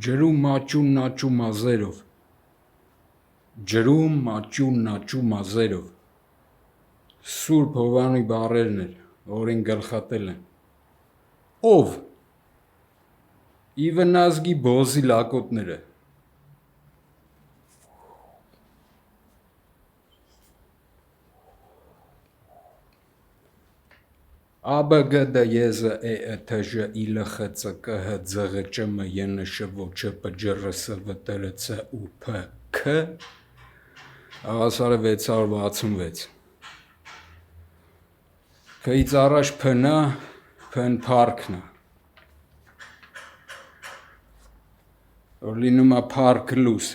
Ջրում մաճուն նաճու մազերով, ջրում մաճուն նաճու մազերով, Սուրբ Հովանի բառերն էր, որին գլխատել են, ով, ի վնազգի բոզի լակոտները, ԱԲԳԴ ԵԶ ԵԸԹԺ ԻԼԽՑ ԿՀ ՁՂՃՄ ԵՆՇ ՈՉՊ ՋՌՍ ՎՏՐՑ ՈՒՓ Ք Հավասար է 666 Քից առաջ Փն է, Փն փառքն է, որ լինում է փառք լույս,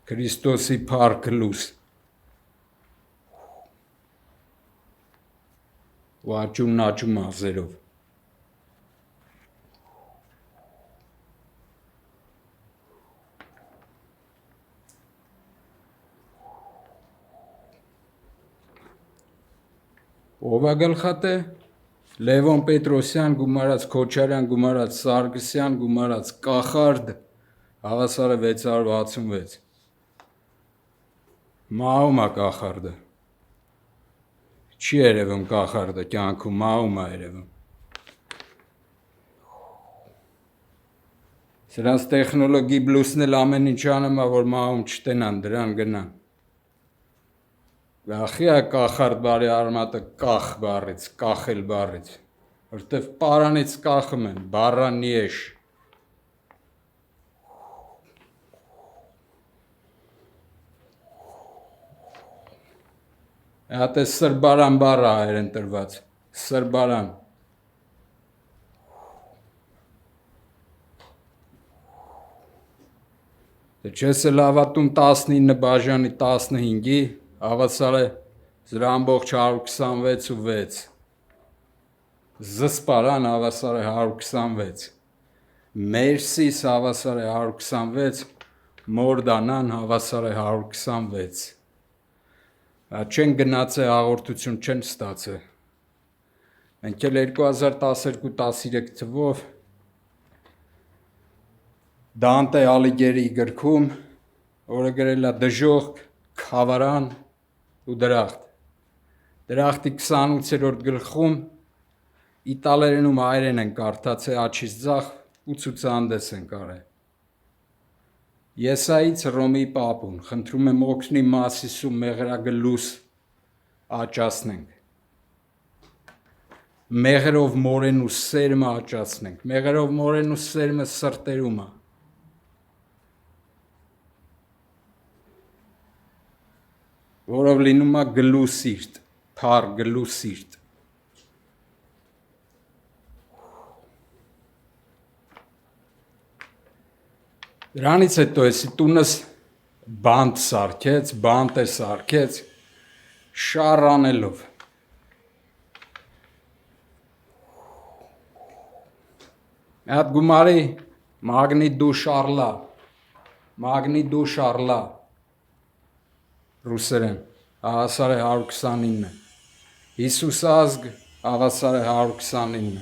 Քրիստոսի փառք լույս, ու աճում նաճու մազերով, ով է գլխատե, Լևոն Պետրոսյան գումարած, Քոչարյան գումարած, Սարգսյան գումարած, Կախարդ, հավասար է 666, մահում է Կախարդը, չի երևում Կախարդը կյանքում, մահում է երևում, սրանց տեխնոլոգի բլուսն էլ ամեն ինչ անում է, որ մահում չտենան, դրան գնան, Գախի է կախարդ բարի արմատը կախ բառից, կախել բառից, որտև պարանից կախում են, բառանիեշ, Հատ է սրբարան բառը հայերեն տրված, սրբարան, չես էլ հավատում 19 բաժանի 15-ի, հավասար է զրա ամբողջ 126 ու 6, զսպարան հավասար է 126, մերսիս հավասար է 126, մորդանան հավասար է 126, չեն գնաց է հաղորդություն չեն ստացը, մենք էլ 2012-13 թվով Դանտե Ալիգերի գրքում, որը գրել է դժոխք, քավարան ու դրախտ, դրախտի 28-րդ գլխում իտալերենում հայերեն են կարդաց է աչից ձախ ու ցուցահանդես են կարել, Եսայից Ռոմի պապուն, խնդրում եմ օգնի Մասիս ու մեղրագլուս աճացնենք, մեղրով մորեն ու սերմը աճացնենք, մեղրով մորեն ու սերմը սրտերում է, որով լինում է գլուսիրտ, փառ գլուսիրտ, Դրանից հետո էսի տունս բանտ սարքեց, բանտ է սարքեց, շառ անելով, Հատ գումարի մագնի դու շարլա, ռուսերեն, հավասար է 129, Հիսուս ազգ, հավասար է 129,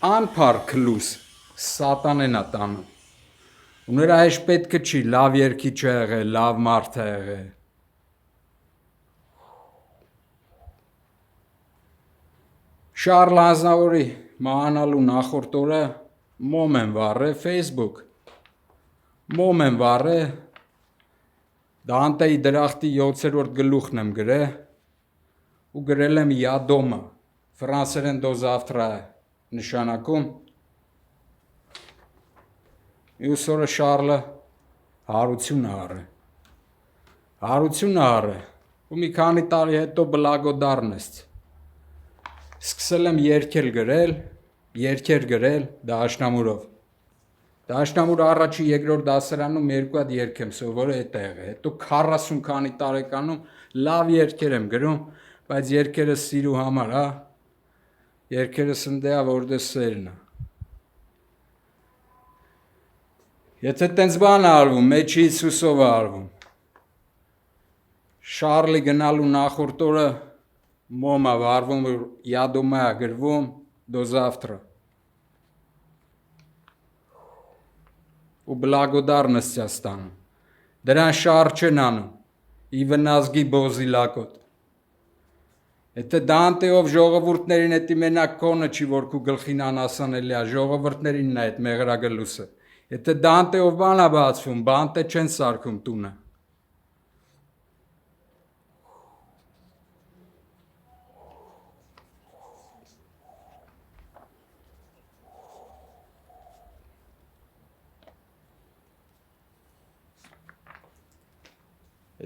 անփառք լույս, սատանեն է տանում, ու նրա հեշ պետքը չի, լավ երկիչ է եղել, լավ մարդ է եղել, Շառլ Ազնավուրի մահանալու նախորդ օրը մոմ են վառել Facebook, մոմ են վառել, Դանտեի դրախտի 7-րդ գլուխն եմ գրել ու գրել եմ յադոմը, ֆրանսերեն դո զավթրա է նշանակում, մյուս օրը Շառլը հարություն է առել ու մի քանի տարի հետո բլագոդարնեստ, սկսել եմ երգեր գրել դաշնամուրով, դաշնամուրը առաջի երկրորդ դասարանում 2 հատ երգ եմ սովորել էդ է եղել, հետո 40 քանի տարեկանում լավ երգեր եմ գրում, բայց երգերը սիրու համար, երգերը սնդեա որտե սերն է, եթե տենց բան է արվում, մեջի Հիսուսով է արվում, Շառլի գնալու նախորդ օրը մոմ է վառվում, յադոմա է գրվում, դո զավթրա, ու բլագոդարնստ ես տանում։ Դրան շարժ չեն անում, ի վնազգի բոզի լակոտ։ Եթե Դանտեով ժողովուրդներին էտի մենակ կոնը չի, որ քու գլխին անասանելի է, ժողովուրդներինն է այդ մեղրագլուսը։ Եթե Դանտեով բան է բացվում, բանտե չեն սարքում տունը։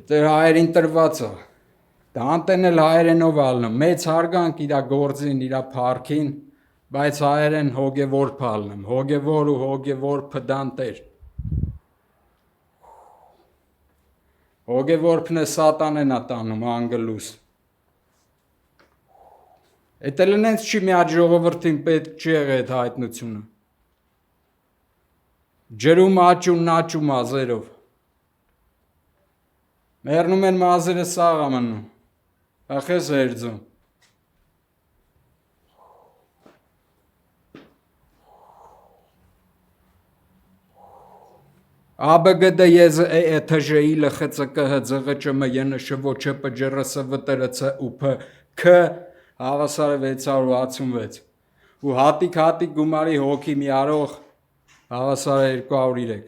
Եթե հայերին տրված է, Դանտեն էլ հայերենով ալնում, մեծ հարգանք իրա գործին, իրա փառքին, բայց հայերեն հոգևոր փալնում, հոգևոր ու հոգևոր փդանտեր։ Հոգևորփն է սատանեն է տանում անգլուս։ Էդ էլ նենց չի մի հատ ժողովրդին պետք չի եղել այդ հայտնությունը։ Ջրում աճում նաճում ազերով։ Մեռնում են մազերը սաղ ամնում, ախես հերձում։ ԱԲԳԴ ԵԶ ԹԺԻ ԼԽՑԿ ՀԾՂ ԵՆՇ ՈՉՊ ՋՌՍ ՎՏՐՑ ՈՒՓ Ք հավասար է 666 ու հատիկ գումարի հոգի մի արող հավասար է 203։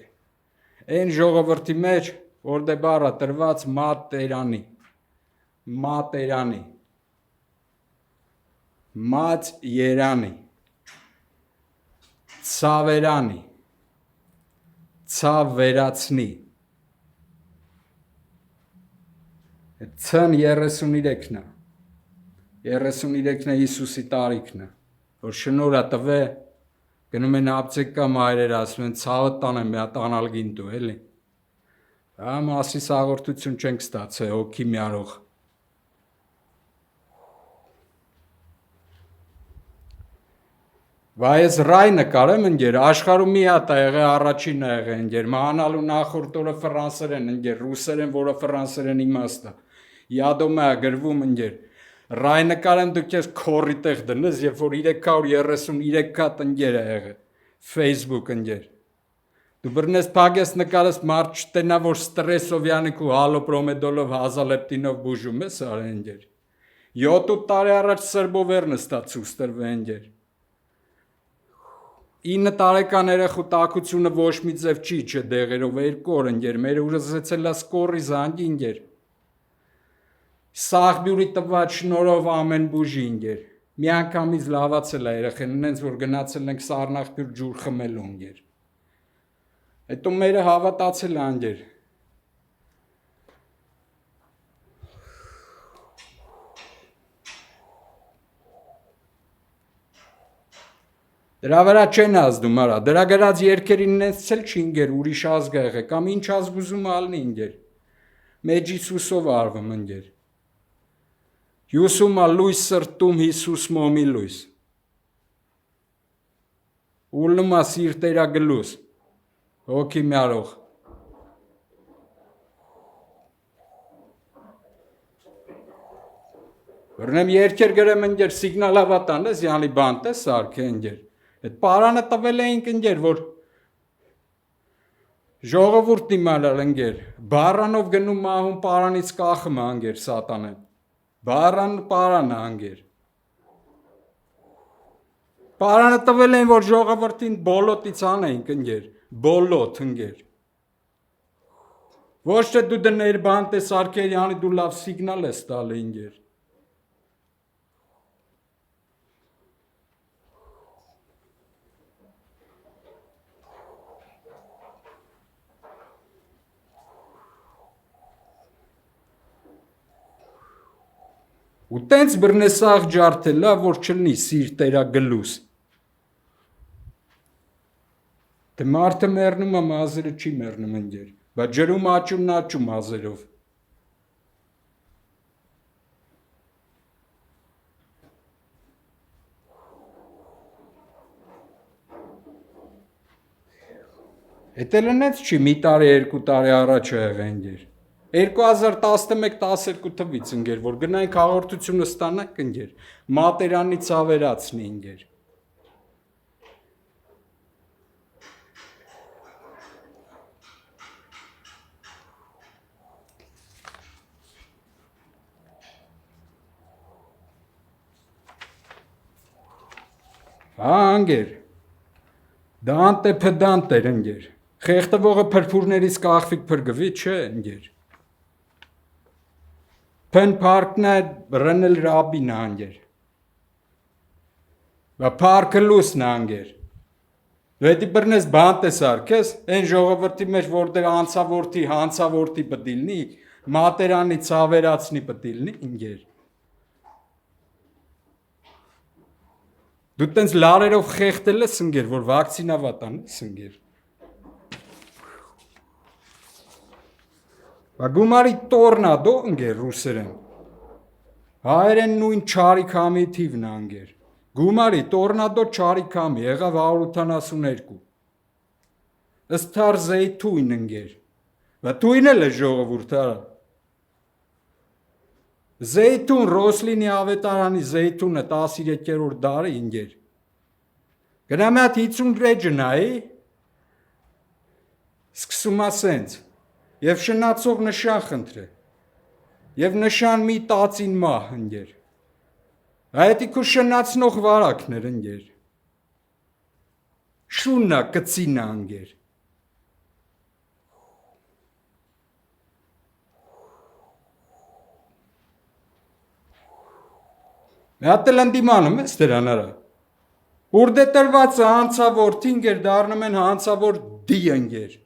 Այն ժողովրդի մեջ որ դե բառը տրված մատերանի, մած երանի, ցավերանի, ցավ վերացնի, ցն 33-ն է, 33-ն է Հիսուսի տարիքն է, որ շնորհը տվե, գնում են ապտեկա մայրեր ասում են ցավը տանեմ մի հատ անալ գինտու, էլի։ Դա մասիս հաղորդություն չենք ստացել հոգի մի արող։ Բայց ռայ նկարեմ ընկեր, աշխարհում մի հատ է եղել, առաջինն է եղել ընկեր, մանալու նախորդ օրը ֆրանսերեն ընկեր, ռուսերեն, որը ֆրանսերեն իմաստ է։ Յադոմա գրվում ընկեր։ Ռայ նկարեմ դու քեզ քորի տեղ դնես, երբ որ 333 հատ ընկեր է եղել, Facebook ընկեր։ Դու բռնես փագես նկարես մարդ չտենա, որ ստրեսով յանիք ու հալոպրոմեդոլով հազալեպտինով բուժում ես արել ընկեր։ 7 տարի առաջ սրբովեր նստած ցույց տրվե ընկեր։ 9 տարեկան երեխու տակությունը ոչ մի ձև չի չդեղերով 2 օր ընկեր, մեր ուրը զեցել է սկորի զանգի ընկեր։ Սաղբյուրի տված շնորով ամեն բուժի ընկեր։ Մի անգամից լավացել է երեխեն, նենց որ գնացել ենք Սառնախբյուր ջուր խմելու ընկեր։ Հետո մերը հավատացել է ընկեր։ Դրա վրա չեն ազդում արա, դրա գրած երկերին նեցել չի ընկեր, ուրիշ ազգ է եղել, կամ ինչ ազգ ուզում ալնի ընկեր։ Մեջ Հիսուսով արվում ընկեր։ Հյուսումա լույս սրտում Հիսուս մոմի լույս։ Ուլնումա սիրտերա գլուս, հոգի միարող։ Վրնեմ երկեր գրեմ ընկեր, սիգնալ ավատան ես, յանի բանտ ես սարք է ընկեր։ Այդ պարանը տվել էինք ընկեր, որ ժողովուրդ իմանալ ընկեր, բարանով գնում մահում պարանից կախում է ընկեր սատանեն, պարանը ընկեր, պարանը տվել էին, որ ժողովրդին բոլոտից անեինք ընկեր, բոլոտ ընկեր, ոչ թե դու դներ բանտ ես արկեր, յանի դու լավ սիգնալ ես տալ ընկեր, ու տենց բրնեսաղ ջարդելա, որ չլնի սիրտերա գլուս։ Թե մարդը մեռնում է, մազերը չի մեռնում ընկեր, բայց ջրում աճում նաճում մազերով։ Էդ էլ նենց չի, մի տարի, 2 տարի առաջ է եղել ընկեր։ 2011-12 թվից ընկեր, որ գնայինք հաղորդությունը ստանանք ընկեր, մատերանի ցավերացնի ընկեր։ Հա անգեր։ Դանտե փդանտեր ընկեր։ Խեղտվողը փրփուրներից կախվիկ փրկվի, չէ, ընկեր։ Փեն парքնա ռնել ռաբին անգեր։ Բա парքը լուսն անգեր։ Դու բռնես բանտ ես արկես, այն ժողովրդի մեջ որտեղ անցավորտի, հանցավորտի պտիլնի, մատերանի ցավերացնի պտիլնի, ընկեր։ Դու տենց լարերով խեղտել ես, ընկեր, որ վակցինավատ անես, ընկեր։ Բա գումարի տորնադո, ընկեր, ռուսերեն։ Հայերեն նույն չարիք համի թիվն անգեր։ Գումարի տորնադո չարիք համի, եղավ 182։ Ըսթար զեյթույն ընկեր։ Բա թույն էլ է ժողովուրդ արա։ Զեյթուն, Ռոսլինի ավետարանի զեյթունը 13-րդ դարի ընկեր։ Գնամ հատ 50 ռեջը նայի, սկսում ասենց, և շնացող նշան խնդրե, և նշան մի տածին մահ ընկեր։ Այդ իքու շնացնող վարակներ ընկեր։ Շուննա կծինա ընկեր։ Հատ էլ ընդիմանում ես դրան արա։ Ուր դե տրված է հանցավոր թինգեր դառնում են հանցավոր դի ընկեր։